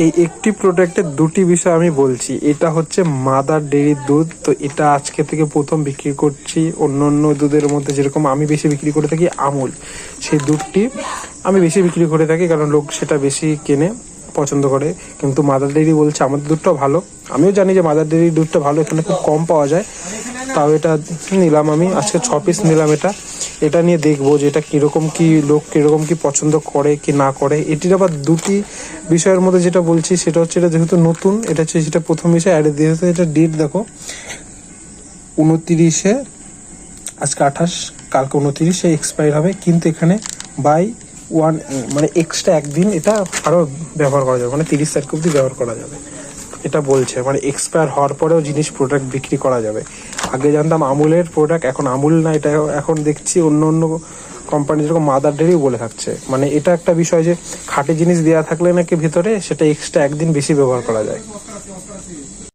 এই একটি প্রোডাক্টের দুটি বিষয় আমি বলছি। এটা হচ্ছে মাদার ডেইরির দুধ, তো এটা আজকে থেকে প্রথম বিক্রি করছি। অন্য অন্য দুধের মধ্যে যেরকম আমি বেশি বিক্রি করে থাকি আমুল, সেই দুধটি আমি বেশি বিক্রি করে থাকি, কারণ লোক সেটা বেশি কেনে, পছন্দ করে। কিন্তু মাদার ডেইরি বলছে আমাদের দুধটাও ভালো। আমিও জানি যে মাদার ডেইরির দুধটা ভালো, এখানে খুব কম পাওয়া যায়, তাও এটা নিলাম আমি। আজকে 6 পিস নিলাম। এটা নিয়ে দেখবো যে এটা কীরকম কি লোক কীরকম কি পছন্দ করে কি না করে। এটির আবার দুটি বিষয়ের মধ্যে যেটা বলছি সেটা হচ্ছে, এটা যেহেতু নতুন, এটা হচ্ছে সেটা প্রথম বিষয় অ্যাডে দিয়েছে। এটা ডেট দেখো 29-এ, আজকে 28, কালকে 29-এ এক্সপায়ার হবে। কিন্তু এখানে বাই 1 মানে এক্সট্রা একদিন এটা আরও ব্যবহার করা যাবে, মানে 30 তারিখ অবধি ব্যবহার করা যাবে এটা বলছে। মানে এক্সপায়ার হওয়ার পরেও জিনিস প্রোডাক্ট বিক্রি করা যাবে। আগে জানতাম আমুলের প্রোডাক্ট, এখন আমুল না, এটা এখন দেখছি অন্য অন্য কোম্পানি যেরকম মাদার ডেয়ারি বলে থাকছে। মানে এটা একটা বিষয় যে খাঁটি জিনিস দেওয়া থাকলে নাকি ভেতরে, সেটা এক্সট্রা একদিন বেশি ব্যবহার করা যায়।